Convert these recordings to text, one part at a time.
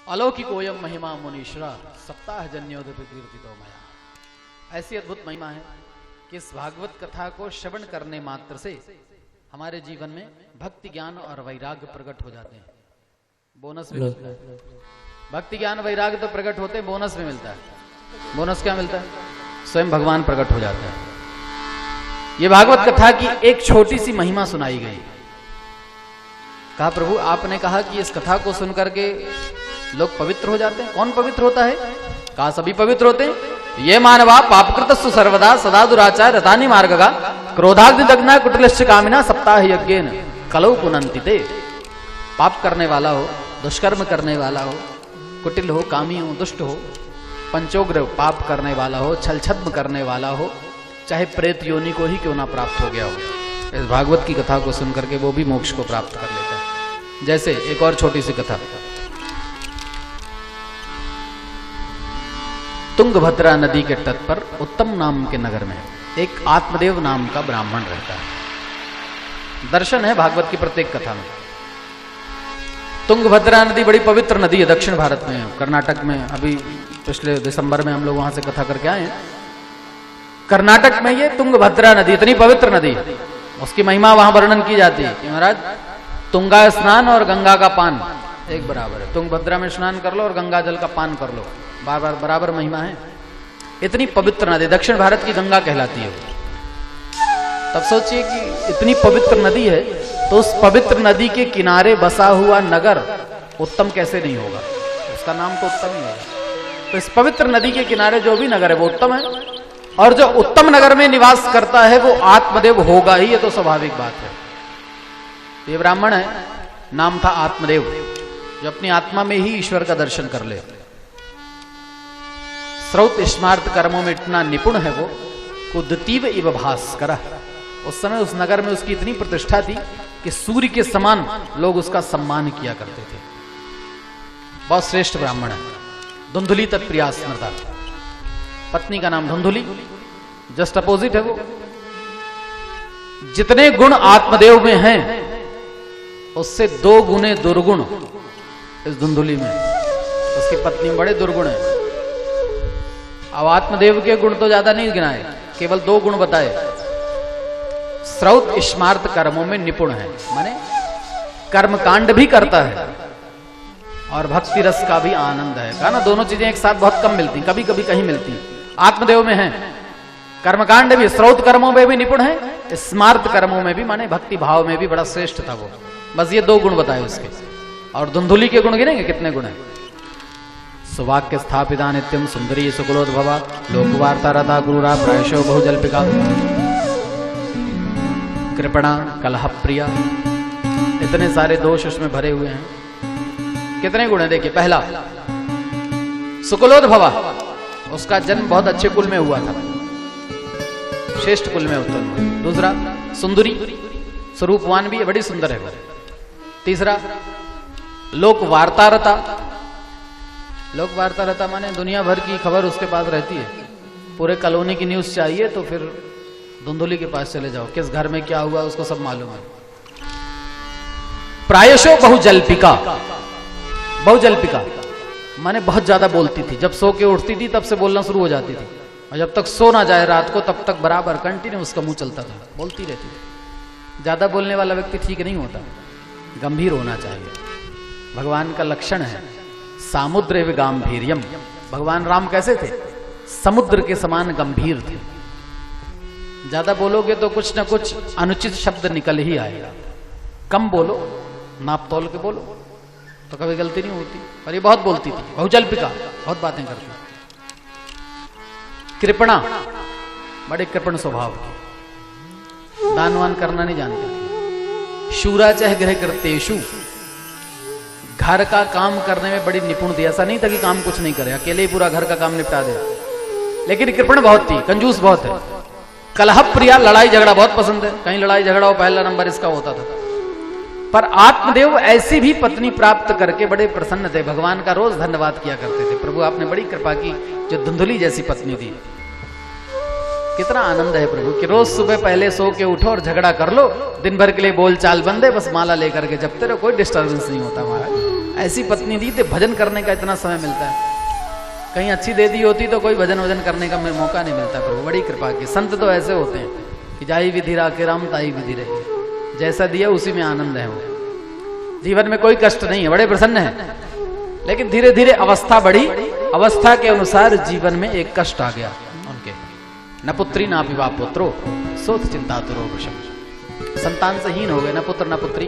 अलौकिकोयम महिमा मुनीश्वरा सप्ताह जन्योदय कीर्तितो मया। ऐसी अद्भुत महिमा है कि इस भागवत कथा को श्रवण करने मात्र से हमारे जीवन में भक्ति ज्ञान और वैराग्य प्रकट हो जाते हैं। बोनस भी मिलता है। भक्ति ज्ञान वैराग्य तो प्रकट होते हैं, बोनस भी मिलता है। बोनस क्या मिलता है? स्वयं भगवान प्रकट हो जाता है। ये भागवत कथा की एक छोटी सी महिमा सुनाई गई। कहा प्रभु आपने कहा कि इस कथा को सुनकर के लोग पवित्र हो जाते हैं। कौन पवित्र होता है? कहा सभी पवित्र होते हैं। ये मानवा पापकृतस्सु सर्वदा सदा दुराचार रतानि मार्गगा क्रोधाग्निदग्ना कुटिलश्च कामिना सप्ताह यज्ञेन कलौ पुनन्ति ते। पाप करने वाला हो, दुष्कर्म करने वाला हो, कुटिल हो, कामी हो, दुष्ट हो, पंचोग्र पाप करने वाला हो, छल छद्म करने वाला हो, चाहे प्रेत योनि को ही क्यों ना प्राप्त हो गया हो, इस भागवत की कथा को सुनकर के वो भी मोक्ष को प्राप्त कर लेता है। जैसे एक और छोटी सी कथा, तुंगभद्रा नदी के तट पर उत्तम नाम के नगर में एक आत्मदेव नाम का ब्राह्मण रहता है। दर्शन है भागवत की प्रत्येक कथा में। तुंगभद्रा नदी बड़ी पवित्र नदी है, दक्षिण भारत में, कर्नाटक में। अभी पिछले दिसंबर में हम लोग वहां से कथा करके आए हैं। कर्नाटक में ये तुंगभद्रा नदी इतनी पवित्र नदी, उसकी महिमा वहां वर्णन की जाती है कि महाराज तुंगा स्नान और गंगा का पान एक बराबर है। तुंगभद्रा में स्नान कर लो और गंगा जल का पान कर लो, बार बार बराबर महिमा है। इतनी पवित्र नदी, दक्षिण भारत की गंगा कहलाती है। तब सोचिए कि इतनी पवित्र नदी है तो उस पवित्र नदी के किनारे बसा हुआ नगर उत्तम कैसे नहीं होगा? उसका नाम तो उत्तम ही है। तो इस पवित्र नदी के किनारे जो भी नगर है वो उत्तम है, और जो उत्तम नगर में निवास करता है वो आत्मदेव होगा ही, ये तो स्वाभाविक बात है। ये ब्राह्मण है, नाम था आत्मदेव, जो अपनी आत्मा में ही ईश्वर का दर्शन कर ले। श्रौत स्मार्त कर्मों में इतना निपुण है वो, कुदतीव इव भास्कर। उस समय उस नगर में उसकी इतनी प्रतिष्ठा थी कि सूर्य के समान लोग उसका सम्मान किया करते थे। बहुत श्रेष्ठ ब्राह्मण है। धुंधुली तत्प्रिया स्मृता, पत्नी का नाम धुंधुली, जस्ट अपोजिट है वो। जितने गुण आत्मदेव में हैं उससे 2 गुने दुर्गुण इस धुंधुली में। उसकी पत्नी में बड़े दुर्गुण है। अब आत्मदेव के गुण तो ज्यादा नहीं गिनाए, केवल 2 गुण बताए। श्रौत स्मार्त कर्मों में निपुण है, माने कर्मकांड भी करता है और भक्ति रस का भी आनंद है। कहा ना, दोनों चीजें एक साथ बहुत कम मिलती, कभी कभी कहीं मिलती। आत्मदेव में है, कर्मकांड भी, श्रौत कर्मों में भी निपुण है, स्मार्त कर्मों में भी, माने भक्ति भाव में भी बड़ा श्रेष्ठ था वो। बस ये 2 गुण बताए उसके। और धुंधुली के गुण गिनेंगे कितने गुण है? सुवाक्य स्थापिता नित्यम सुंदरी सुकुलोद्भवा लोकवार्ता रथा गुरुरा प्रायशो बहुजल्पिका कृपणा कलह प्रिया। इतने सारे दोष उसमें भरे हुए हैं। कितने गुण है देखिए। पहला, सुकुलोद्भवा, उसका जन्म बहुत अच्छे कुल में हुआ था, श्रेष्ठ कुल में उत्पन्न हुआ। दूसरा, सुंदरी, स्वरूपवान भी, बड़ी सुंदर है वो। तीसरा, लोक वार्तारता। लोक वार्तारता माने दुनिया भर की खबर उसके पास रहती है। पूरे कॉलोनी की न्यूज चाहिए तो फिर धुंधुली के पास चले जाओ, किस घर में क्या हुआ उसको सब मालूम है। प्रायशो बहुजल्पिका। बहुजल्पिका माने बहुत ज्यादा बोलती थी। जब सो के उठती थी तब से बोलना शुरू हो जाती थी, और जब तक सो ना जाए रात को तब तक बराबर कंटिन्यू उसका मुंह चलता था, बोलती रहती थी। ज्यादा बोलने वाला व्यक्ति ठीक नहीं होता, गंभीर होना चाहिए। भगवान का लक्षण है सामुद्र गांभीर्यम। भगवान राम कैसे थे? समुद्र के समान गंभीर थे। ज्यादा बोलोगे तो कुछ ना कुछ अनुचित शब्द निकल ही आएगा। कम बोलो, नाप तोल के बोलो तो कभी गलती नहीं होती। और ये बहुत बोलती थी, बहुजल्पिका, बहुत बातें करती। कृपणा, बड़े कृपण स्वभाव की, दान वान करना नहीं जानती। शूरा चह गृह कृतेषु, घर का काम करने में बड़ी निपुण थी। ऐसा नहीं था कि काम कुछ नहीं करे, अकेले ही पूरा घर का काम निपटा दे। लेकिन कृपण बहुत थी, कंजूस बहुत है। कलह प्रिया, लड़ाई झगड़ा बहुत पसंद है। कहीं लड़ाई झगड़ा हो पहला नंबर इसका होता था। पर आत्मदेव ऐसी भी पत्नी प्राप्त करके बड़े प्रसन्न थे। भगवान का रोज धन्यवाद किया करते थे, प्रभु आपने बड़ी कृपा की जो धुंधुली जैसी पत्नी दी। कितना आनंद है प्रभु कि रोज सुबह पहले सो के उठो और झगड़ा कर लो, दिन भर के लिए बोल चाल बंद है, बस माला लेकर के जपते रहो, कोई डिस्टर्बेंस नहीं होता महाराज। ऐसी पत्नी दी तो भजन करने का इतना समय मिलता है। कहीं अच्छी दे दी होती तो कोई भजन वजन करने का मौका नहीं मिलता। प्रभु बड़ी कृपा की। संत तो ऐसे होते हैं कि जाई विधि राखे राम ताई विधि रही, जैसा दिया उसी में आनंद है। वो जीवन में कोई कष्ट नहीं है, बड़े प्रसन्न है। लेकिन धीरे धीरे अवस्था बढ़ी, अवस्था के अनुसार जीवन में एक कष्ट आ गया उनके। न पुत्री ना पिवा पुत्रो सोच चिंता तुरो वशम। संतान से हीन हो गए, न पुत्र न पुत्री।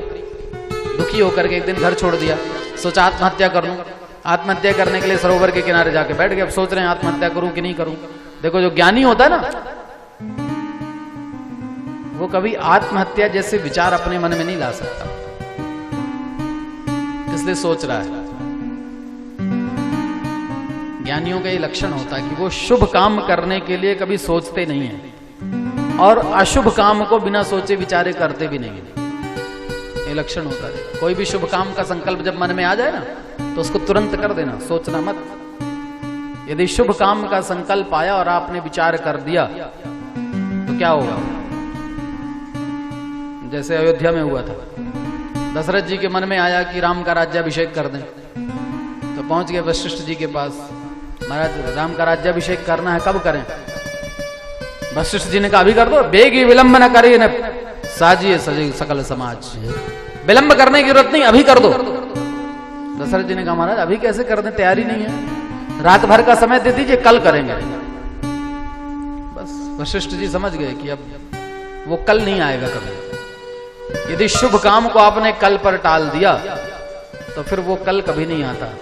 दुखी होकर के एक दिन घर छोड़ दिया, सोचा आत्महत्या कर लूं। आत्महत्या करने के लिए सरोवर के किनारे जाके बैठ गए। अब सोच रहे हैं आत्महत्या करूं कि नहीं करूं। देखो जो ज्ञानी होता है ना, वो कभी आत्महत्या जैसे विचार अपने मन में नहीं ला सकता, इसलिए सोच रहा है। ज्ञानियों का ये लक्षण होता है कि वो शुभ काम करने के लिए कभी सोचते नहीं है और अशुभ काम को बिना सोचे विचारे करते भी नहीं है। ये लक्षण होता है। कोई भी शुभ काम का संकल्प जब मन में आ जाए ना, तो उसको तुरंत कर देना, सोचना मत। यदि शुभ काम का संकल्प आया और आपने विचार कर दिया तो क्या होगा? जैसे अयोध्या में हुआ था, दशरथ जी के मन में आया कि राम का राज्याभिषेक कर दें, तो पहुंच गए वशिष्ठ जी के पास। महाराज राम का राज्याभिषेक करना है, कब करें? वशिष्ठ जी ने कहा अभी कर दो, बेगी विलंब न करिए न साजिए सजे सकल समाज। विलंब करने की जरूरत नहीं, अभी कर दो। दशरथ जी ने कहा महाराज अभी कैसे कर दें, तैयारी नहीं है, रात भर का समय दे दीजिए, कल करेंगे। बस वशिष्ठ जी समझ गए कि अब वो कल नहीं आएगा कभी। यदि शुभ काम को आपने कल पर टाल दिया तो फिर वो कल कभी नहीं आता।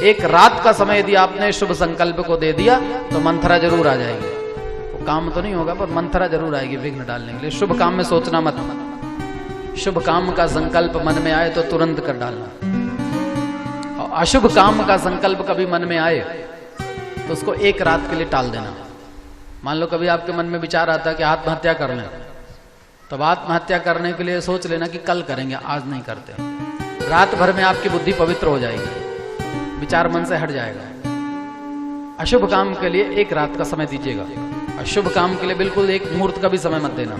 एक रात का समय यदि आपने शुभ संकल्प को दे दिया तो मंथरा जरूर आ जाएगी। वो काम तो नहीं होगा पर मंथरा जरूर आएगी विघ्न डालने के लिए। शुभ काम में सोचना मत। शुभ काम का संकल्प मन में आए तो तुरंत कर डालना, और अशुभ काम का संकल्प कभी मन में आए तो उसको एक रात के लिए टाल देना। मान लो कभी आपके मन में विचार आता है कि आत्महत्या कर लें, तब आत्महत्या करने के लिए सोच लेना कि कल करेंगे, आज नहीं करते। रात भर में आपकी बुद्धि पवित्र हो जाएगी, विचार मन से हट जाएगा। अशुभ काम के लिए एक रात का समय दीजिएगा, अशुभ काम के लिए बिल्कुल एक मुहूर्त का भी समय मत देना।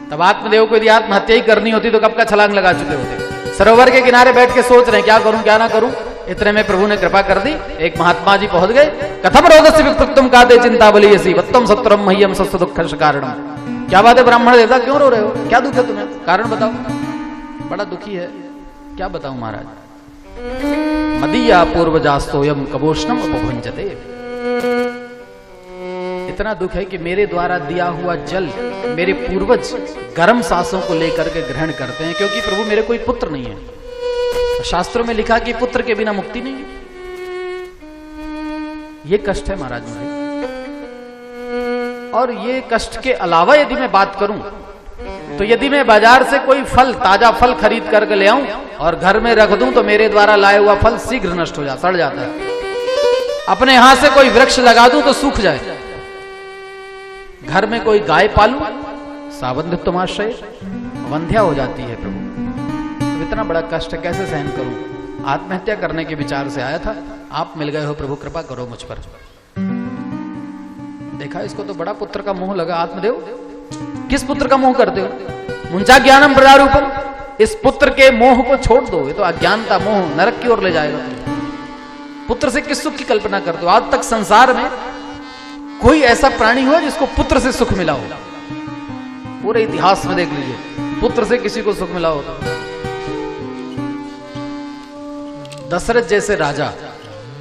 तब आत्मदेव को यदि आत्महत्या ही करनी होती तो कब का छलांग लगा चुके होते। सरोवर के किनारे बैठ के सोच रहे हैं क्या करूं क्या ना करूं। इतने में प्रभु ने कृपा कर दी, एक महात्मा जी पहुंच गए। कथम रोदस्य विपत्तम कादे चिंता बलियसी वत्तम सत्रम मह्यम सस्व दुःखर्ष कारणम। क्या बात है ब्राह्मण देवता, क्यों रो रहे हो, क्या दुख है तुम्हें, कारण बताओ। बड़ा दुखी है, क्या बताऊं महाराज। मदीया पूर्वजास्तोयम कबोष्णम उपभुंजते। इतना दुख है कि मेरे द्वारा दिया हुआ जल मेरे पूर्वज गर्म सांसों को लेकर के ग्रहण करते हैं, क्योंकि प्रभु मेरे कोई पुत्र नहीं है। शास्त्रों में लिखा कि पुत्र के बिना मुक्ति नहीं है। ये कष्ट है महाराज मुझे। और ये कष्ट के अलावा यदि मैं बात करूं तो यदि मैं बाजार से कोई फल, ताजा फल खरीद करके ले आऊं और घर में रख दूं तो मेरे द्वारा लाया हुआ फल शीघ्र नष्ट हो जाता, सड़ जाता है। अपने यहां से कोई वृक्ष लगा दूं तो सूख जाए। घर में कोई गाय पालू, सावंध तुमाश्रय, वंध्या हो जाती है प्रभु। तो इतना बड़ा कष्ट कैसे सहन करूं। आत्महत्या करने के विचार से आया था, आप मिल गए हो प्रभु, कृपा करो मुझ पर। देखा इसको तो बड़ा पुत्र का मोह लगा। आत्मदेव किस पुत्र का मोह करते हो? मुंचा ज्ञानम प्रजारूपम। इस पुत्र के मोह को छोड़ दो, ये तो अज्ञानता मोह नरक की ओर ले जाएगा। पुत्र से किस सुख की कल्पना करते हो? आज तक संसार में कोई ऐसा प्राणी हो जिसको पुत्र से सुख मिला हो? पूरे इतिहास में देख लीजिए, पुत्र से किसी को सुख मिला हो? दशरथ जैसे राजा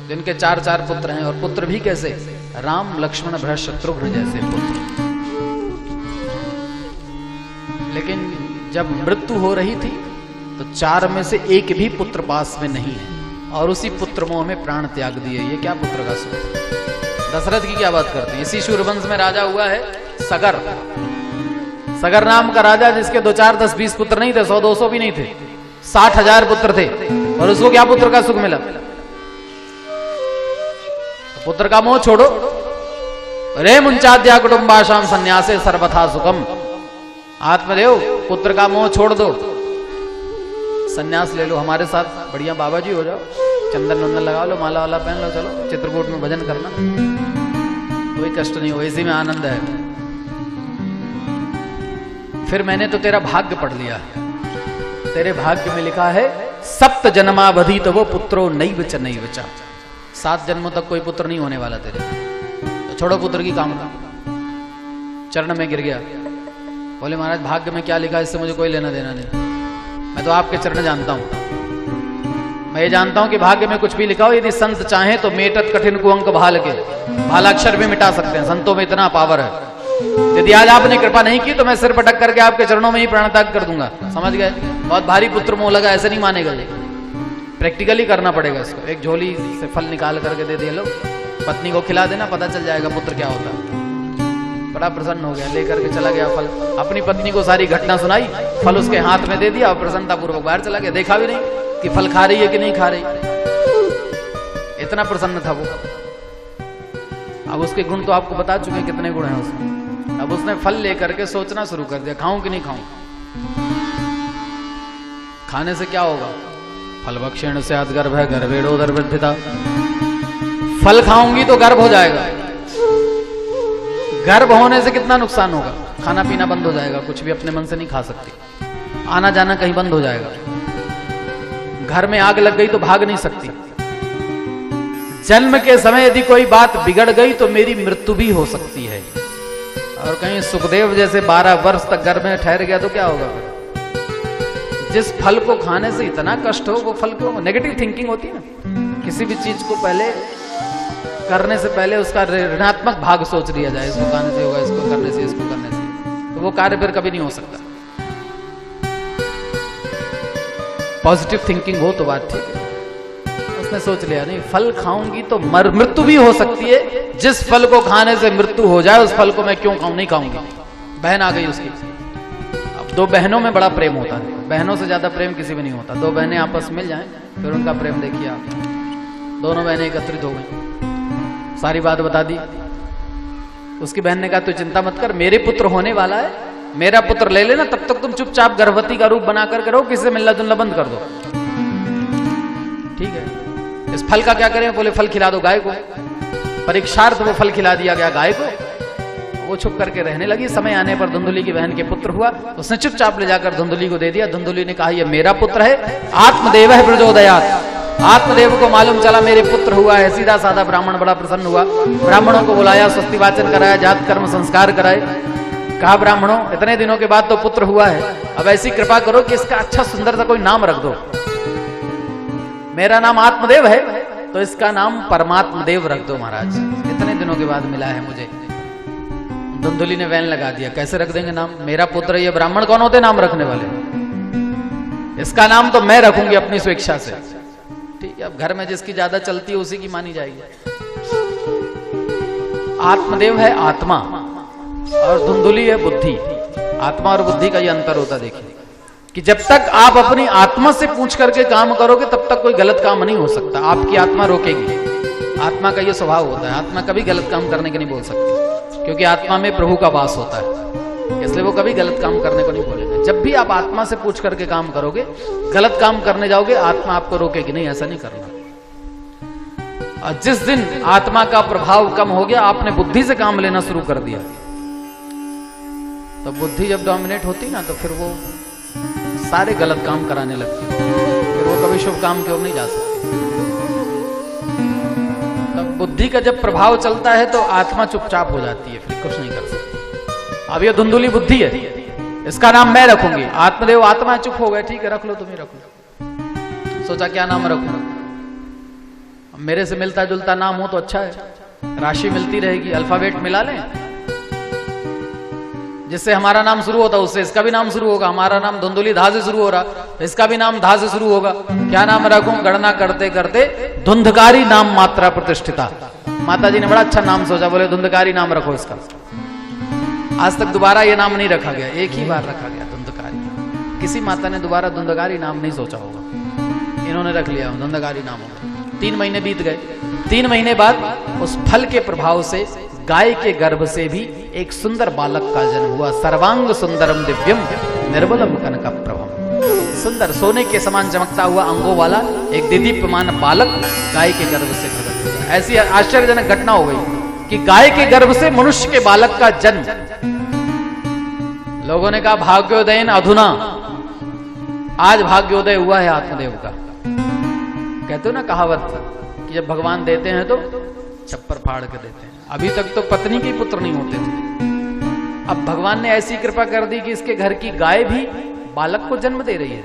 जिनके 4 पुत्र हैं, और पुत्र भी कैसे, राम लक्ष्मण भरत शत्रुघ्न जैसे पुत्र। लेकिन जब मृत्यु हो रही थी तो 4 में से एक भी पुत्र पास में नहीं है, और उसी पुत्र मोह में प्राण त्याग दिए। ये क्या पुत्र का सुख। दशरथ की क्या बात करते हैं। इसी सूर्यवंश में राजा हुआ है सगर। सगर नाम का राजा, जिसके 2, 4, 10, 20 पुत्र नहीं थे, 100, 200 भी नहीं थे, 60,000 पुत्र थे, और उसको क्या पुत्र का सुख मिला। पुत्र का मोह छोड़ो। रे मुंचाद्या कुटुंबाशाम संन्यासे सर्वथा सुखम। आत्मदेव पुत्र का मोह छोड़ दो, सन्यास ले लो, हमारे साथ बढ़िया बाबा जी हो जाओ, चंदन वंदन लगा लो, माला वाला पहन लो, चलो चित्रकूट में भजन करना, कोई कष्ट नहीं हो, इसी में आनंद है। फिर मैंने तो तेरा भाग्य पढ़ लिया, तेरे भाग्य में लिखा है सप्त जन्मावधि तो वो पुत्रो नैव च नैव च। 7 जन्मों तक कोई पुत्र नहीं होने वाला तेरे, तो छोड़ो पुत्र की कामना। चरण में गिर गया, बोले महाराज भाग्य में क्या लिखा इससे मुझे कोई लेना देना नहीं, मैं तो आपके चरण जानता हूं। मैं ये जानता हूं कि भाग्य में कुछ भी लिखा हो, यदि संत चाहें तो मेटत कठिन को अंक भाल के, भालाक्षर भी मिटा सकते हैं, संतों में इतना पावर है। यदि आज आपने कृपा नहीं की तो मैं सिर पटक करके आपके चरणों में ही प्राण त्याग कर दूंगा, समझ गए? बहुत भारी पुत्र मोह लगा, ऐसे नहीं मानेगा, प्रैक्टिकली करना पड़ेगा इसको। एक झोली से फल निकाल करके दे दिए, लो पत्नी को खिला देना, पता चल जाएगा पुत्र क्या होता है। बड़ा प्रसन्न हो गया, लेकर के चला गया फल, अपनी पत्नी को सारी घटना सुनाई, फल उसके हाथ में दे दिया और प्रसन्नता पूर्वक बाहर चला गया। देखा भी नहीं कि फल खा रही है कि नहीं खा रही, इतना प्रसन्न था वो। अब उसके गुण तो आपको बता चुके हैं कितने गुण हैं उसमें। अब उसने फल लेकर के सोचना शुरू कर दिया, खाऊं कि नहीं खाऊं, खाने से क्या होगा? फल भक्षण से आज गर्भ है, गर्भेड़ोदर वृद्धिता। फल खाऊंगी तो गर्भ हो जाएगा, गर्भ होने से कितना नुकसान होगा? खाना पीना बंद हो जाएगा, कुछ भी अपने मन से नहीं खा सकती, आना जाना कहीं बंद हो जाएगा, घर में आग लग गई तो भाग नहीं सकती, जन्म के समय यदि कोई बात बिगड़ गई तो मेरी मृत्यु भी हो सकती है। और कहीं सुखदेव जैसे 12 वर्ष तक घर में ठहर गया तो क्या होगा? जिस फल को खाने से इतना कष्ट हो, वो फल क्यों? नेगेटिव थिंकिंग होती है ना, किसी भी चीज को पहले करने से पहले उसका ऋणात्मक भाग सोच लिया जाए, इसको खाने से होगा, इसको करने से, इसको करने से, तो वो कार्य फिर कभी नहीं हो सकता। पॉजिटिव थिंकिंग हो तो बात ठीक है। उसने सोच लिया नहीं, फल खाऊंगी तो मृत्यु भी हो सकती है, जिस फल को खाने से मृत्यु हो जाए उस फल को मैं क्यों खाऊं, नहीं खाऊंगी। बहन आ गई उसकी, अब 2 बहनों में बड़ा प्रेम होता है, बहनों से ज्यादा प्रेम किसी में नहीं होता। 2 बहनें आपस मिल जाएं फिर उनका प्रेम देखिए आप। दोनों बहनें एकत्रित हो गई, सारी बात बता दी। उसकी बहन ने कहा तू चिंता मत कर, मेरे पुत्र होने वाला है, मेरा पुत्र ले लेना, तब तक तुम चुपचाप गर्भवती का रूप बना करके रहो, किसी से मिलना जुलना बंद कर दो, ठीक है। इस फल का क्या करें? बोले फल खिला दो गाय को। परीक्षार्थ वो फल खिला दिया गया गाय को, वो छुप करके रहने लगी। समय आने पर धुंधुली की बहन के पुत्र हुआ, उसने चुपचाप ले जाकर धुंधुली को दे दिया। धुंधुली ने कहा ये मेरा पुत्र है, आत्मदेव है ब्रजोदयात। आत्मदेव को मालूम चला मेरे पुत्र हुआ है। सीधा साधा ब्राह्मण बड़ा प्रसन्न हुआ, ब्राह्मणों को बुलाया, स्वस्ति वाचन कराया, जात कर्म संस्कार कराए। कहा ब्राह्मणों इतने दिनों के बाद तो पुत्र हुआ है, अब ऐसी कृपा करो कि इसका अच्छा सुंदर सा कोई नाम रख दो। मेरा नाम आत्मदेव है तो इसका नाम परमात्मा देव रख दो महाराज, इतने दिनों के बाद मिला है मुझे। धुंधुली ने वैन लगा दिया, कैसे रख देंगे नाम? मेरा पुत्र, ये ब्राह्मण कौन होते नाम रखने वाले? इसका नाम तो मैं रखूंगी अपनी स्वेच्छा से, ठीक है। अब घर में जिसकी ज्यादा चलती है उसी की मानी जाएगी। आत्मदेव है आत्मा और धुंधुली है बुद्धि। आत्मा और बुद्धि का ये अंतर होता देखिए, कि जब तक आप अपनी आत्मा से पूछ करके काम करोगे तब तक कोई गलत काम नहीं हो सकता, आपकी आत्मा रोकेगी। आत्मा का ये स्वभाव होता है, आत्मा कभी गलत काम करने के नहीं बोल सकती, क्योंकि आत्मा में प्रभु का वास होता है, इसलिए वो कभी गलत काम करने को नहीं बोलेगा। जब भी आप आत्मा से पूछ करके काम करोगे, गलत काम करने जाओगे आत्मा आपको रोकेगी, नहीं ऐसा नहीं करना। और जिस दिन आत्मा का प्रभाव कम हो गया, आपने बुद्धि से काम लेना शुरू कर दिया, तो बुद्धि जब डोमिनेट होती ना तो फिर वो सारे गलत काम कराने लगती, फिर वो कभी शुभ काम की ओर नहीं जा सकती। तब बुद्धि का जब प्रभाव चलता है तो आत्मा चुपचाप हो जाती है, फिर कुछ नहीं कर सकती। अब ये धुंधुली बुद्धि है, इसका नाम मैं रखूंगी। आत्मदेव आत्मा चुप हो गए, ठीक है रख लो, तुम ही रख लो। सोचा क्या नाम रखूं? मेरे से मिलता जुलता नाम हो तो अच्छा है, राशि मिलती रहेगी, अल्फाबेट मिला लें, जिससे हमारा नाम शुरू होता है उससे इसका भी नाम शुरू होगा। हमारा नाम धुंधुली धा से शुरू हो रहा, इसका भी नाम धा से शुरू होगा। क्या नाम रखूं? गणना करते करते धुंधकारी नाम मात्रा प्रतिष्ठिता। माता जी ने बड़ा अच्छा नाम सोचा, बोले धुंधकारी नाम रखो इसका। आज तक दोबारा ये नाम नहीं रखा गया, एक ही बार रखा गया धुंधकारी। किसी माता ने दोबारा धुंधकारी नाम नहीं सोचा होगा, इन्होंने रख लिया धुंधकारी नाम होगा। 3 महीने बीत गए। 3 महीने बाद उस फल के प्रभाव से गाय के गर्भ से भी एक सुंदर बालक का जन्म हुआ। सर्वांग सुंदरम दिव्यम निर्मलम कनक प्रभम। सुंदर सोने के समान चमकता हुआ अंगों वाला एक दीदीप्यमान बालक गाय के गर्भ से प्रकट हुआ। ऐसी आश्चर्यजनक घटना हो गई कि गाय के गर्भ से मनुष्य के बालक का जन्म। लोगों ने कहा भाग्योदयन अधुना, आज भाग्योदय हुआ है आत्मदेव का। कहते हो ना कहावत कि जब भगवान देते हैं तो छप्पर फाड़ के देते हैं। अभी तक तो पत्नी के पुत्र नहीं होते थे, अब भगवान ने ऐसी कृपा कर दी कि इसके घर की गाय भी बालक को जन्म दे रही है।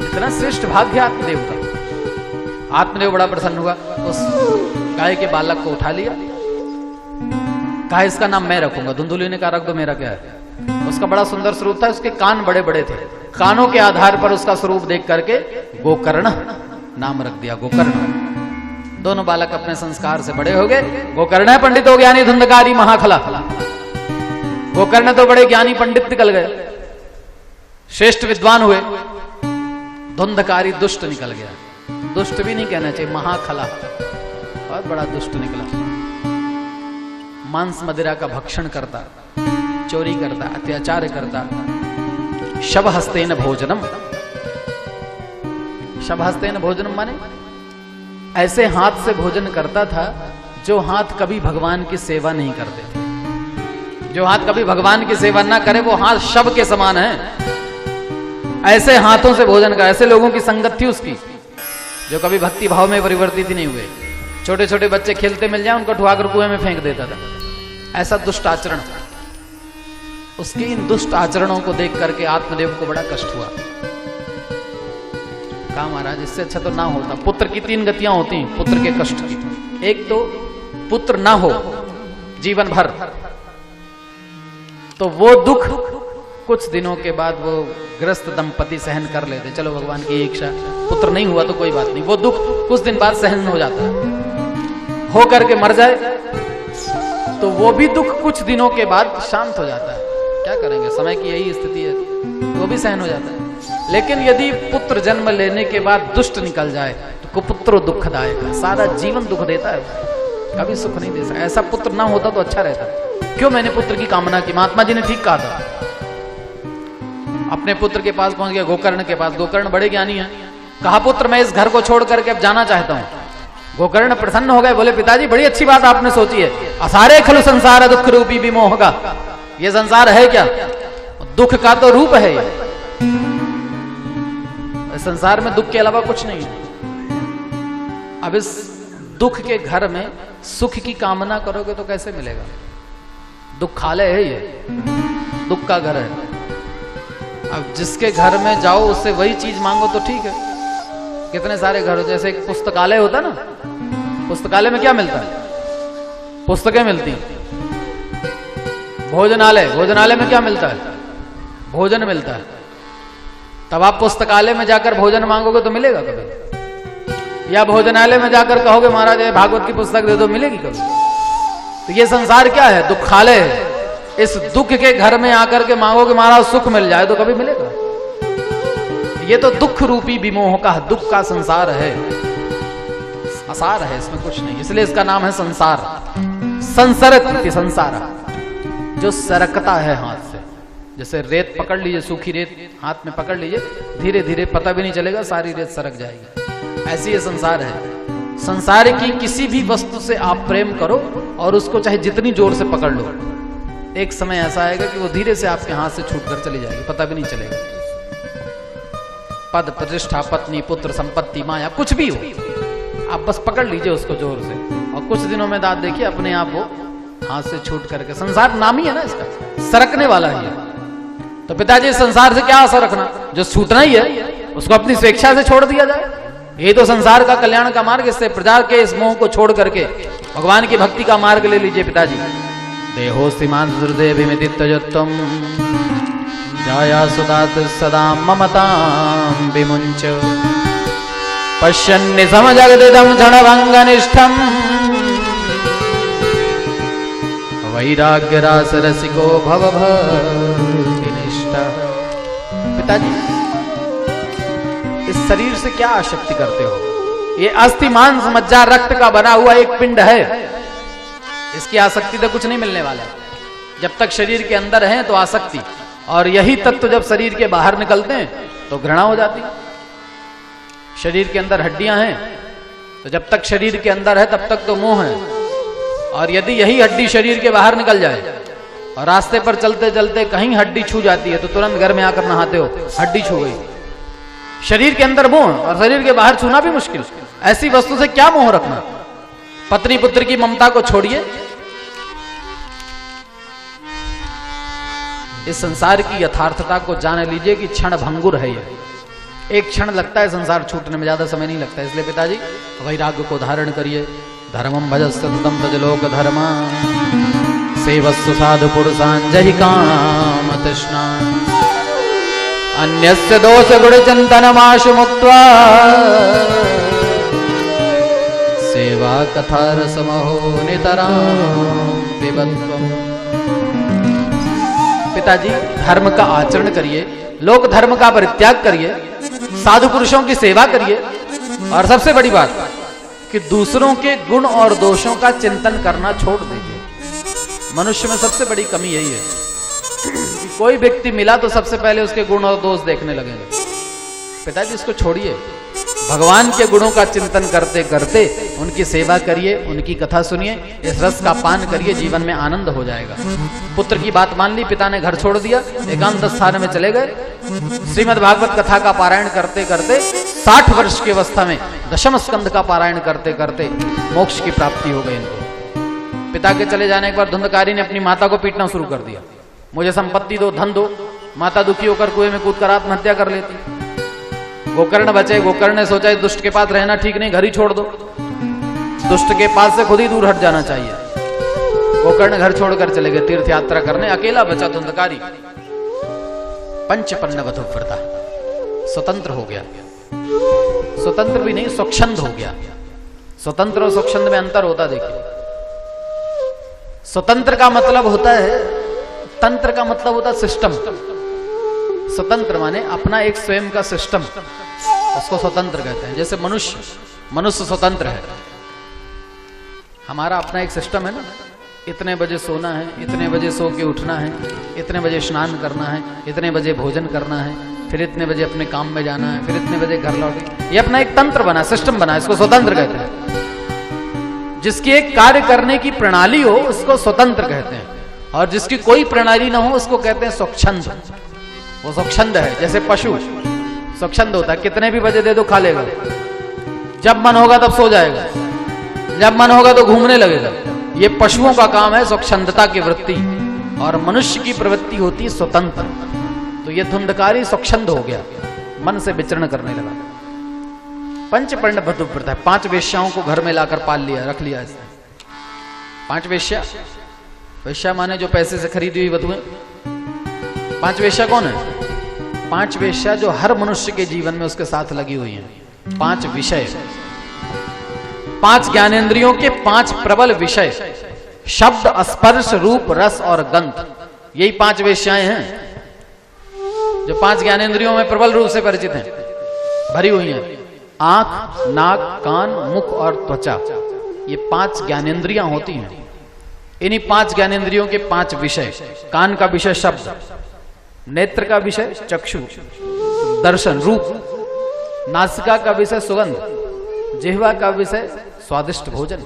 इतना श्रेष्ठ भाग्य आत्मदेव का। आत्मदेव बड़ा प्रसन्न हुआ, उस गाय के बालक को उठा लिया, कहा इसका नाम मैं रखूंगा। धुंधुली ने कहा रख दो, मेरा क्या है। उसका बड़ा सुंदर स्वरूप था, उसके कान बड़े बड़े थे, कानों के आधार पर उसका स्वरूप देख करके गोकर्ण नाम रख दिया, गोकर्ण। दोनों बालक अपने संस्कार से बड़े हो गए। गोकर्ण है पंडित हो ज्ञानी धुंधकारी महाखला। गोकर्ण तो बड़े ज्ञानी पंडित निकल गए, श्रेष्ठ विद्वान हुए। धुंधकारी दुष्ट निकल गया। दुष्ट भी नहीं कहना चाहिए, महाखला, बहुत बड़ा दुष्ट निकला। मांस मदिरा का भक्षण करता, चोरी करता, अत्याचार करता। शवहस्तेन भोजनम, शवहस्तेन भोजनम माने ऐसे हाथ से भोजन करता था जो हाथ कभी भगवान की सेवा नहीं करते थे। जो हाथ कभी भगवान की सेवा ना करे वो हाथ शव के समान है। ऐसे हाथों से भोजन कर, ऐसे लोगों की संगत थी उसकी जो कभी भक्ति भाव में परिवर्तित ही नहीं हुए। छोटे छोटे बच्चे खेलते मिल जाए उनको उठाकर कुएं में फेंक देता था। ऐसा दुष्ट आचरण। उसके इन दुष्ट आचरणों को देख करके आत्मदेव को बड़ा कष्ट हुआ। कहा महाराज इससे अच्छा तो ना होता। पुत्र की 3 गतियां होती हैं पुत्र के कष्ट की। एक तो पुत्र ना हो जीवन भर, तो वो दुख कुछ दिनों के बाद वो ग्रस्त दंपति सहन कर लेते। चलो भगवान की इच्छा, पुत्र नहीं हुआ तो कोई बात नहीं, वो दुख कुछ दिन बाद सहन हो जाता है। हो करके मर जाए तो वो भी दुख कुछ दिनों के बाद शांत हो जाता है। क्या करेंगे, समय की यही स्थिति है, वो भी सहन हो जाता है। लेकिन यदि पुत्र जन्म लेने के बाद दुष्ट निकल जाए तो कुपुत्रो दुखदायक, सारा जीवन दुख देता है, कभी सुख नहीं दे सकता। ऐसा पुत्र ना होता तो अच्छा रहता। क्यों मैंने पुत्र की कामना की? महात्मा जी ने ठीक कहा था। अपने पुत्र के पास पहुंच गया, गोकर्ण के पास। गोकर्ण बड़े ज्ञानी हैं। कहा पुत्र मैं इस घर को छोड़ करके अब जाना चाहता हूं। गोकर्ण प्रसन्न हो गए, बोले पिताजी बड़ी अच्छी बात आपने सोची है। असारे खलु संसार दुख रूपी विमोह का, ये संसार है क्या? दुख का तो रूप है ये। संसार में दुख के अलावा कुछ नहीं है। अब इस दुख के घर में सुख की कामना करोगे तो कैसे मिलेगा? दुखालय है ये, दुख का घर है। अब जिसके घर में जाओ उससे वही चीज मांगो तो ठीक है। कितने सारे घर, जैसे एक पुस्तकालय होता ना, पुस्तकालय में क्या मिलता है? पुस्तकें मिलती हैं। भोजनालय, भोजनालय में क्या मिलता है? भोजन मिलता है। तब आप पुस्तकालय में जाकर भोजन मांगोगे तो मिलेगा कभी? या भोजनालय में जाकर कहोगे महाराज भागवत की पुस्तक दे दो, मिलेगी कभी? तो ये संसार क्या है? दुखालय है। इस दुख के घर में आकर के मांगोगे महाराज सुख मिल जाए तो कभी मिलेगा? ये तो दुख रूपी विमोह का, दुख का संसार है, असार है, इसमें कुछ नहीं। इसलिए इसका नाम है संसार। संसरत संसार, जो सरकता है हाथ से। जैसे रेत पकड़ लीजिए, सूखी रेत हाथ में पकड़ लीजिए, धीरे धीरे पता भी नहीं चलेगा, सारी रेत सरक जाएगी। ऐसी ये संसार है। संसार की किसी भी वस्तु से आप प्रेम करो और उसको चाहे जितनी जोर से पकड़ लो, एक समय ऐसा आएगा कि वो धीरे से आपके हाथ से छूटकर चली जाएगी, पता भी नहीं चलेगा। पद प्रतिष्ठा, पत्नी, पुत्र, संपत्ति, माया, कुछ भी हो, आप बस पकड़ लीजिए उसको जोर से और कुछ दिनों में दाद देखिए अपने आप वो हाथ से छूट करके। संसार नाम ही है ना इसका, सरकने वाला ही है। तो पिताजी संसार से क्या आशा रखना, जो छूटना ही है उसको अपनी स्वेच्छा से छोड़ दिया जाए। यही तो संसार का कल्याण का मार्ग। इससे प्रजा के इस मोह को छोड़ करके भगवान की भक्ति का मार्ग ले लीजिए पिताजी। देहोस्तिमान दुर्देभिमिति त्यजत्वं जाया सुदात सदा ममतां विमुञ्च पश्यन्नि समजगदिदं क्षणभङ्गनिष्ठं वैराग्यरासरसिको भवभक्तिनिष्ठः। पिताजी इस शरीर से क्या आसक्ति करते हो? ये अस्थि मांस मज्जा रक्त का बना हुआ एक पिंड है, इसकी आसक्ति तो कुछ नहीं मिलने वाला। जब तक शरीर के अंदर है तो आसक्ति, और यही तत्व जब शरीर के बाहर निकलते हैं तो घृणा हो जाती। शरीर के अंदर हड्डियां हैं तो जब तक शरीर के अंदर है तब तक तो मोह है, और यदि यही हड्डी शरीर के बाहर निकल जाए और रास्ते पर चलते चलते कहीं हड्डी छू जाती है तो तुरंत घर में आकर नहाते हो, हड्डी छू गई, शरीर के अंदर मोह और शरीर के बाहर छूना भी मुश्किल। ऐसी वस्तु से क्या मोह रखना। पत्नी पुत्र की ममता को छोड़िए, इस संसार की यथार्थता को जान लीजिए कि क्षण भंगुर है। ये एक क्षण लगता है संसार छूटने में, ज्यादा समय नहीं लगता। इसलिए पिताजी वैराग्य को धारण करिए। धर्मम भजस्तम तजलोक धर्मा सेवस्व साधु पुरुषान जहि काम तृष्णा अन्यस्य दोष गुण चिंतनमाशु मुक्त्वा सेवा कथा रसमहो नितरां पिबत्वम्। पिताजी धर्म का आचरण करिए, लोक धर्म का परित्याग करिए, साधु पुरुषों की सेवा करिए, और सबसे बड़ी बात कि दूसरों के गुण और दोषों का चिंतन करना छोड़ दीजिए। मनुष्य में सबसे बड़ी कमी यही है कि कोई व्यक्ति मिला तो सबसे पहले उसके गुण और दोष देखने लगेंगे। पिताजी इसको छोड़िए, भगवान के गुणों का चिंतन करते करते उनकी सेवा करिए, उनकी कथा सुनिए, इस रस का पान करिए, जीवन में आनंद हो जाएगा। पुत्र की बात मान ली, पिता ने घर छोड़ दिया, एकांत स्थान में चले गए। श्रीमद् भागवत कथा का पारायण करते करते 60 वर्ष की अवस्था में दशम स्कंद का पारायण करते करते मोक्ष की प्राप्ति हो गई इनको। पिता के चले जाने के बाद धुंधकारी ने अपनी माता को पीटना शुरू कर दिया, मुझे संपत्ति दो, धन दो। माता दुखी होकर कुएं में कूदकर आत्महत्या कर लेती। गोकर्ण बचे, गोकर्ण ने सोचा दुष्ट के पास रहना ठीक नहीं, घर ही छोड़ दो, दुष्ट के पास से खुद ही दूर हट जाना चाहिए। गोकर्ण घर छोड़कर चले गए तीर्थ यात्रा करने, अकेला बचा धुंधकारी। पंचपन्न वधुव्रता स्वतंत्र हो गया। स्वतंत्र भी नहीं, स्वच्छंद हो गया। स्वतंत्र और स्वच्छंद में अंतर होता देखिए। स्वतंत्र का मतलब होता है, तंत्र का मतलब होता है सिस्टम। स्वतंत्र माने अपना एक स्वयं का सिस्टम, उसको स्वतंत्र कहते हैं। जैसे मनुष्य स्वतंत्र है, हमारा अपना एक सिस्टम है ना, इतने बजे सोना है, इतने बजे सो के उठना है, इतने बजे स्नान करना है, इतने बजे भोजन करना है, फिर इतने बजे अपने काम में जाना है, फिर इतने बजे घर लौटे। ये अपना एक तंत्र बना, सिस्टम बना, इसको स्वतंत्र कहते हैं। जिसकी एक कार्य करने की प्रणाली हो उसको स्वतंत्र कहते हैं, और जिसकी कोई प्रणाली ना हो उसको कहते हैं स्वच्छंद। वो स्वच्छंद है। जैसे पशु स्वच्छंद होता है, कितने भी बजे दे दो खा लेगा, जब मन होगा तब सो जाएगा, जब मन होगा तो घूमने लगेगा। ये पशुओं का काम है स्वच्छंदता की वृत्ति, और मनुष्य की प्रवृत्ति होती है स्वतंत्र। तो ये धुंधकारी स्वच्छंद हो गया, मन से विचरण करने लगा। पंचपर्ण वधुव्रता, 5 वेश्याओं को घर में लाकर पाल लिया, रख लिया इसने। 5 वेश्या, वेश्या माने जो पैसे से खरीदी हुई वधुएं। 5 वेश्या कौन है? 5 वेश्या जो हर मनुष्य के जीवन में उसके साथ लगी हुई हैं। 5 विषय, 5 ज्ञानेंद्रियों के 5 प्रबल विषय, शब्द, स्पर्श, रूप, रस और गंध, यही 5 वेश्याएं हैं जो 5 ज्ञानेंद्रियों में प्रबल रूप से परिचित हैं, भरी हुई हैं। आंख, नाक, कान, मुख और त्वचा, ये 5 ज्ञानेंद्रियां होती हैं। इन्हीं 5 ज्ञानेंद्रियों के 5 विषय। कान का विषय शब्द, नेत्र का विषय चक्षु दर्शन रूप, नासिका का विषय सुगंध, जिह्वा का विषय स्वादिष्ट भोजन,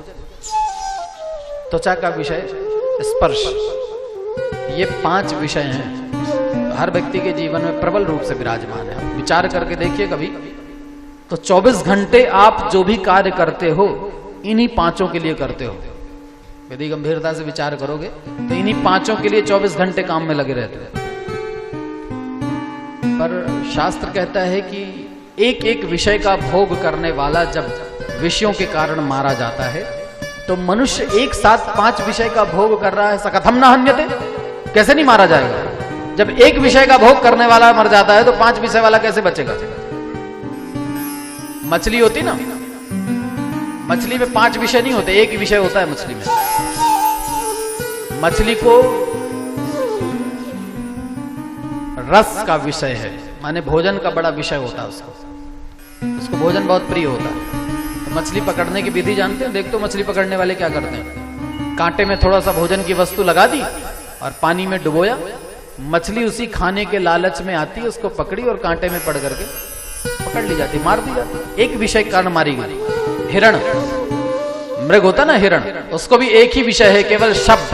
त्वचा का विषय स्पर्श। ये 5 विषय हैं, हर व्यक्ति के जीवन में प्रबल रूप से विराजमान है। विचार करके देखिए कभी तो 24 घंटे आप जो भी कार्य करते हो इन्हीं 5 के लिए करते हो। यदि गंभीरता से विचार करोगे तो इन्हीं 5 के लिए 24 घंटे काम में लगे रहते हैं। पर शास्त्र कहता है कि एक एक विषय का भोग करने वाला जब विषयों के कारण मारा जाता है, तो मनुष्य एक साथ 5 विषय का भोग कर रहा है, सकथम न हन्यते, कैसे नहीं मारा जाएगा? जब एक विषय का भोग करने वाला मर जाता है तो 5 विषय वाला कैसे बचेगा? मछली होती ना, मछली में 5 विषय नहीं होते, एक ही विषय होता है मछली में। मछली को रस का विषय है, माने भोजन का बड़ा विषय होता है उसको भोजन बहुत प्रिय होता है। तो मछली पकड़ने की विधि जानते हैं? देख तो मछली पकड़ने वाले क्या करते हैं, कांटे में थोड़ा सा भोजन की वस्तु लगा दी और पानी में डुबोया, मछली उसी खाने के लालच में आती है, उसको पकड़ी और कांटे में पड़ करके पकड़ ली जाती, मार दी जाती, एक विषय के कारण मारी गई। हिरण, मृग होता ना हिरण, उसको भी एक ही विषय है, केवल शब्द।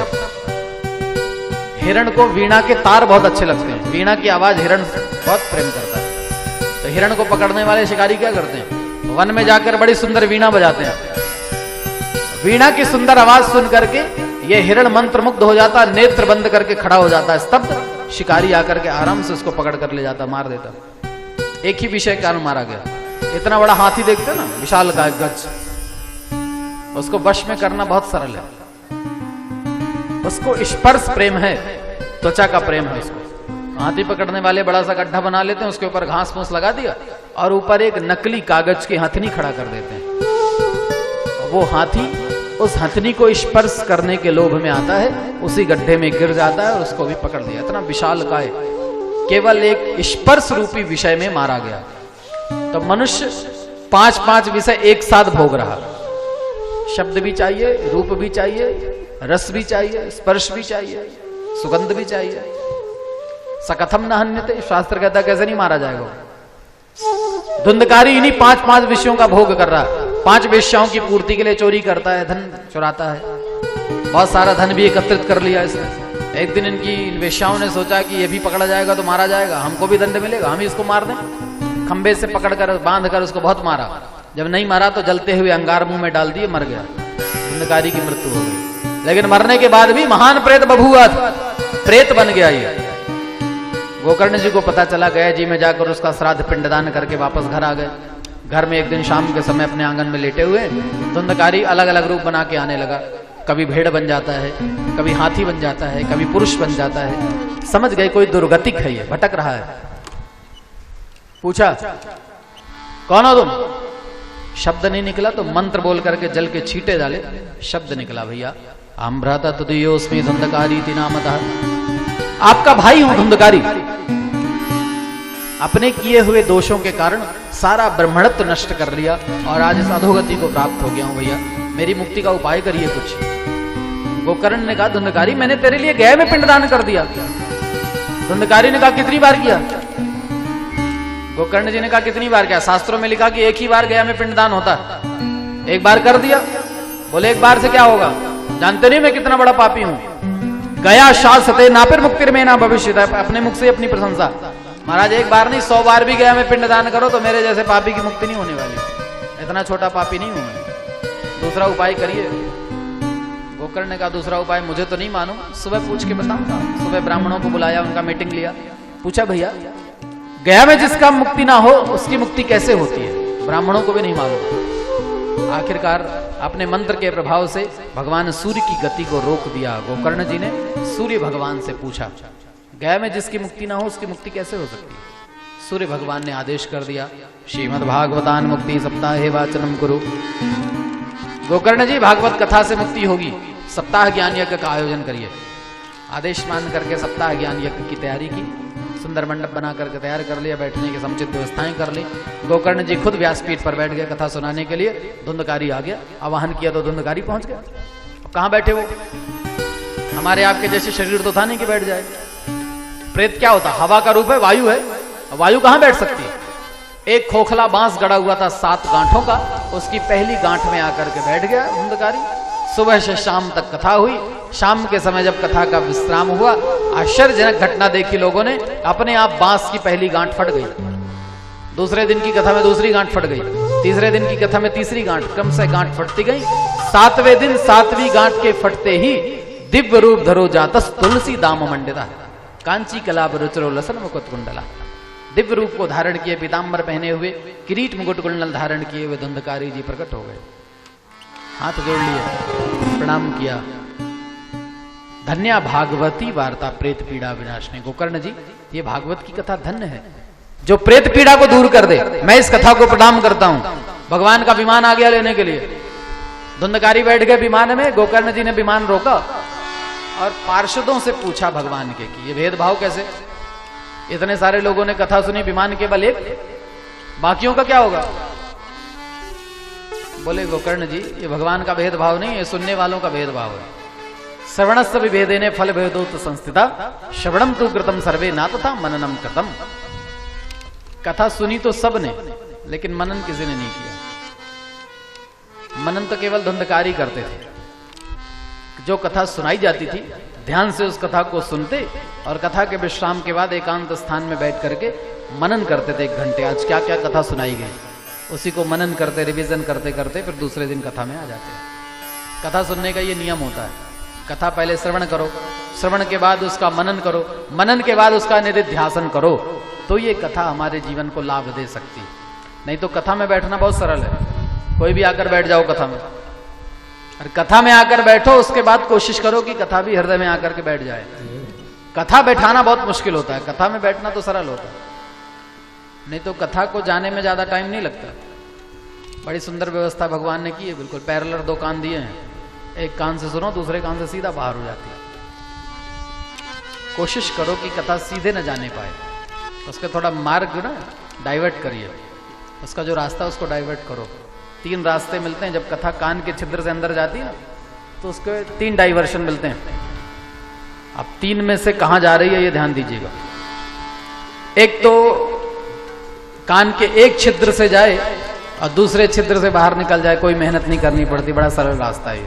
हिरण को वीणा के तार बहुत अच्छे लगते हैं, वीणा की आवाज हिरण बहुत प्रेम करता है, तो हिरण को पकड़ने वाले शिकारी क्या करते हैं, वन में जाकर बड़ी सुंदर वीणा बजाते हैं। वीणा की सुंदर आवाज सुन करके ये हिरण मंत्र मुग्ध हो जाता, नेत्र बंद करके खड़ा हो जाता है स्तब्ध। शिकारी आकर के आराम से उसको पकड़ कर ले जाता, मार देता। एक ही विषय के कारण मारा गया। इतना बड़ा हाथी देखते ना, विशाल का गज, उसको वश में करना बहुत सरल है। उसको स्पर्श प्रेम है, त्वचा का प्रेम है उसको। हाथी पकड़ने वाले बड़ा सा गड्ढा बना लेते हैं, उसके ऊपर घास फूस लगा दिया और ऊपर एक नकली कागज की हथनी खड़ा कर देते हैं। वो हाथी उस हथनी को स्पर्श करने के लोभ में आता है, उसी गड्ढे में गिर जाता है और उसको भी पकड़ लिया। इतना विशाल काय केवल एक स्पर्श रूपी विषय में मारा गया। तो मनुष्य 5-5 विषय एक साथ भोग रहा। शब्द भी चाहिए, रूप भी चाहिए, रस भी चाहिए, स्पर्श भी चाहिए, सुगंध भी चाहिए। सकथम न हन्यते, शास्त्र कहता कैसे नहीं मारा जाएगा। धुंधकारी इन्हीं 5-5 विषयों का भोग कर रहा है। 5 वेश्याओं की पूर्ति के लिए चोरी करता है, धन चुराता है। बहुत सारा धन भी एकत्रित कर लिया इसने। एक दिन इनकी वेश्याओं ने सोचा कि ये भी पकड़ा जाएगा तो मारा जाएगा, हमको भी दंड मिलेगा, हम ही इसको मार दें। खंबे से पकड़कर बांध कर उसको बहुत मारा। जब नहीं मारा तो जलते हुए अंगार मुंह में डाल दिए, मर गया। धुंधकारी की मृत्यु हो गई। लेकिन मरने के बाद भी महान प्रेत बभूव, प्रेत बन गया ये। गोकर्ण जी को पता चला, गया जी में जाकर उसका श्राद्ध पिंडदान करके वापस घर आ गए। घर में एक दिन शाम के समय अपने आंगन में लेटे हुए धुंधकारी अलग अलग रूप बना के आने लगा। कभी भेड़ बन जाता है, कभी हाथी बन जाता है, कभी पुरुष बन जाता है। समझ गए कोई दुर्गतिक है, ये भटक रहा है। पूछा कौन हो तुम? शब्द नहीं निकला तो मंत्र बोल करके जल के छींटे डाले, शब्द निकला, भैया अम्भ्राता तुदयोस्मि धुंधकारी नामतः, आपका भाई हूं धुंधकारी। अपने किए हुए दोषों के कारण सारा ब्रह्मणत्व नष्ट कर लिया और आज इस अधोगति को प्राप्त हो गया हूं। भैया मेरी मुक्ति का उपाय करिए कुछ। गोकर्ण ने कहा धुंधकारी मैंने तेरे लिए गया में पिंडदान कर दिया। धुंधकारी ने कहा कितनी बार किया? गोकर्ण जी ने कहा कितनी बार किया? शास्त्रों में लिखा कि एक ही बार गया में पिंडदान होता है। एक बार कर दिया। बोले एक बार से क्या होगा? जानते नहीं मैं कितना बड़ा पापी हूं। गया शास्त्रते ना फिर मुक्ति में ना भविष्य। अपने मुख से अपनी प्रशंसा। महाराज एक बार नहीं 100 बार भी गया में पिंडदान करो तो मेरे जैसे पापी की मुक्ति नहीं होने वाली। इतना छोटा पापी नहीं हूं मैं। दूसरा उपाय करिए। गोकर्ण ने कहा दूसरा उपाय मुझे तो नहीं मालूम, सुबह पूछ के बताऊंगा। सुबह ब्राह्मणों को बुलाया, उनका मीटिंग लिया। पूछा भैया गया में जिसका मुक्ति ना हो उसकी मुक्ति कैसे होती है? ब्राह्मणों को भी नहीं मालूम। आखिरकार अपने मंत्र के प्रभाव से भगवान सूर्य की गति को रोक दिया। गोकर्ण जी ने सूर्य भगवान से पूछा गया में जिसकी मुक्ति ना हो उसकी मुक्ति कैसे हो सकती है? सूर्य भगवान ने आदेश कर दिया श्रीमद् भागवतान मुक्ति सप्ताहे वाचनम कुरु। गोकर्ण जी भागवत कथा से मुक्ति होगी, सप्ताह ज्ञान यज्ञ का आयोजन करिए। आदेश मान करके सप्ताह ज्ञान यज्ञ की तैयारी की। सुंदर मंडप बना करके तैयार कर लिया, बैठने की समुचित व्यवस्थाएं कर ली। गोकर्ण जी खुद व्यासपीठ पर बैठ गए कथा सुनाने के लिए। धुंधकारी आ गया, आवाहन किया तो धुंधकारी पहुंच गया। कहां बैठे वो? हमारे आपके जैसे शरीर तो था नहीं कि बैठ जाए। प्रेत क्या होता? हवा का रूप है, वायु है। वायु कहां बैठ सकती है? एक खोखला बांस गड़ा हुआ था 7 गांठों का, उसकी पहली गांठ में आकर के बैठ गया धुंधकारी। सुबह से शाम तक कथा हुई। शाम के समय जब कथा का विश्राम हुआ, आश्चर्यजनक घटना देखी लोगों ने। अपने आप बांस की पहली गांठ फट गई। दूसरे दिन की कथा में दूसरी गांठ फट गई। तीसरे दिन की कथा में तीसरी गांठ, क्रम से गांठ फटती गई। 7वें दिन 7वीं गांठ के फटते ही दिव्य रूप धरो जातस तुलसी दाम मंडिता कांची कलाप रुचरो लसन मुकुट कुंडला। दिव्य रूप को धारण किए, पीताम्बर पहने हुए, किरीट मुकुट कुंडल धारण किए हुए धुंधकारी जी प्रकट हो गए। हाथ जोड़ लिए, प्रणाम किया। धन्या भागवती वार्ता प्रेत पीड़ा विनाशनी। गोकर्ण जी ये भागवत की कथा धन्य है जो प्रेत पीड़ा को दूर कर दे। मैं इस कथा को प्रणाम करता हूं। भगवान का विमान आ गया लेने के लिए। धुंधकारी बैठ गए विमान में। गोकर्ण जी ने विमान रोका और पार्षदों से पूछा भगवान के कि ये भेदभाव कैसे? इतने सारे लोगों ने कथा सुनी, विमान केवल एक, बाकियों का क्या होगा? बोले गोकर्ण जी ये भगवान का भेदभाव नहीं, ये सुनने वालों का भेदभाव है। श्रवणस्य विभेदेने फल भेदोत संस्थिता श्रवणम तु कृतम सर्वे ना तथा मननम कृतम। कथा सुनी तो सबने, लेकिन मनन किसी ने नहीं किया। मनन तो केवल धुंधकारी करते थे। जो कथा सुनाई जाती थी ध्यान से उस कथा को सुनते और कथा के विश्राम के बाद एकांत स्थान में बैठ करके मनन करते थे 1 घंटे, आज क्या क्या कथा सुनाई गई, उसी को मनन करते, रिवीजन करते करते फिर दूसरे दिन कथा में आ जाते हैं। कथा सुनने का ये नियम होता है, कथा पहले श्रवण करो, श्रवण के बाद उसका मनन करो, मनन के बाद उसका निधिध्यासन करो, तो ये कथा हमारे जीवन को लाभ दे सकती है। नहीं तो कथा में बैठना बहुत सरल है, कोई भी आकर बैठ जाओ कथा में, और कथा में आकर बैठो, उसके बाद कोशिश करो कि कथा भी हृदय में आकर के बैठ जाए। कथा बैठाना बहुत मुश्किल होता है, कथा में बैठना तो सरल होता है। नहीं तो कथा को जाने में ज्यादा टाइम नहीं लगता। बड़ी सुंदर व्यवस्था भगवान ने की है, बिल्कुल पैरेलल 2 कान दिए हैं, एक कान से सुनो, दूसरे कान से सीधा बाहर हो जाती है। कोशिश करो कि कथा सीधे न जाने पाए, उसका थोड़ा मार्ग ना डाइवर्ट करिए, उसका जो रास्ता उसको डाइवर्ट करो। 3 रास्ते मिलते हैं जब कथा कान के छिद्र से अंदर जाती है ना, तो उसके 3 डाइवर्शन मिलते हैं। अब 3 में से कहां जा रही है ये ध्यान दीजिएगा। एक तो कान के एक छिद्र से जाए और दूसरे छिद्र से बाहर निकल जाए, कोई मेहनत नहीं करनी पड़ती, बड़ा सरल रास्ता है,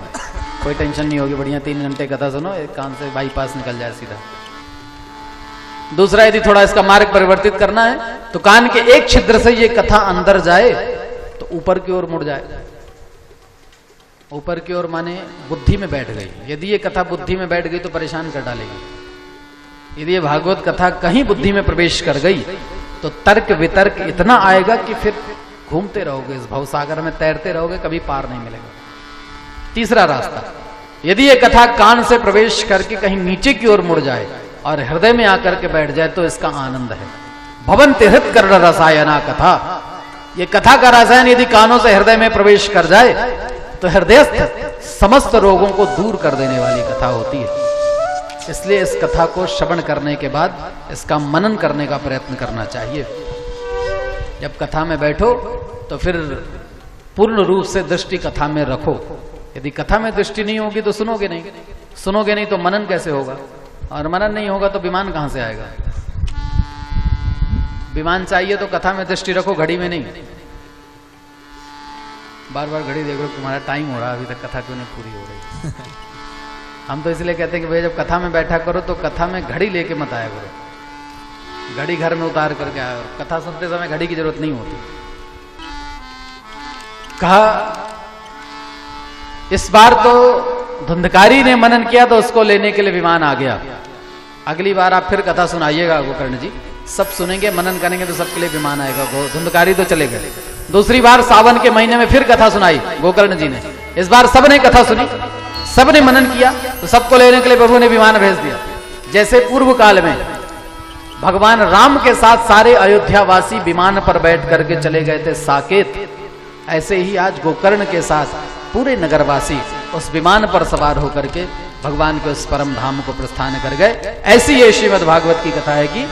कोई टेंशन नहीं होगी, बढ़िया 3 घंटे कथा सुनो, एक कान से बाईपास निकल जाए सीधा। दूसरा, यदि थोड़ा इसका मार्ग परिवर्तित करना है तो कान के एक छिद्र से ये कथा अंदर जाए तो ऊपर की ओर मुड़ जाए। ऊपर की ओर माने बुद्धि में बैठ गई। यदि ये कथा बुद्धि में बैठ गई तो परेशान कर डालेगी। यदि ये भागवत कथा कहीं बुद्धि में प्रवेश कर गई तो तर्क वितर्क इतना आएगा कि फिर घूमते रहोगे, इस भवसागर में तैरते रहोगे, कभी पार नहीं मिलेगा। तीसरा रास्ता, यदि ये कथा कान से प्रवेश करके कहीं नीचे की ओर मुड़ जाए और हृदय में आकर के बैठ जाए तो इसका आनंद है। भवन्ति हृत कर्ण रसायना कथा, ये कथा का रसायन यदि कानों से हृदय में प्रवेश कर जाए तो हृदयस्थ समस्त रोगों को दूर कर देने वाली कथा होती है। इसलिए इस कथा को श्रवण करने के बाद इसका मनन करने का प्रयत्न करना चाहिए। जब कथा में बैठो तो फिर पूर्ण रूप से दृष्टि कथा में रखो। यदि कथा में दृष्टि नहीं होगी तो सुनोगे नहीं, सुनोगे नहीं तो मनन कैसे होगा, और मनन नहीं होगा तो विमान कहां से आएगा। विमान चाहिए तो कथा में दृष्टि रखो, घड़ी में नहीं। बार बार घड़ी देखो, तुम्हारा टाइम हो रहा है, अभी तक कथा क्यों नहीं पूरी हो रही। हम तो इसलिए कहते हैं कि भाई जब कथा में बैठा करो तो कथा में घड़ी लेके मत आया करो, घड़ी घर में उतार करके आया। कथा सुनते समय घड़ी की जरूरत नहीं होती। कहा इस बार तो धुंधकारी ने मनन किया तो उसको लेने के लिए विमान आ गया। अगली बार आप फिर कथा सुनाइएगा गोकर्ण जी, सब सुनेंगे, मनन करेंगे तो सबके लिए विमान आएगा। धुंधकारी तो चले गए। दूसरी बार सावन के महीने में फिर कथा सुनाई गोकर्ण जी ने। इस बार सबने कथा सुनी, सबने मनन किया, तो सबको लेने के लिए प्रभु ने विमान भेज दिया। जैसे पूर्व काल में भगवान राम के साथ सारे अयोध्यावासी विमान पर बैठ करके चले गए थे साकेत, ऐसे ही आज गोकर्ण के साथ पूरे नगरवासी उस विमान पर सवार होकर के भगवान के उस परम धाम को प्रस्थान कर गए। ऐसी ये श्रीमद् भागवत की कथा है कि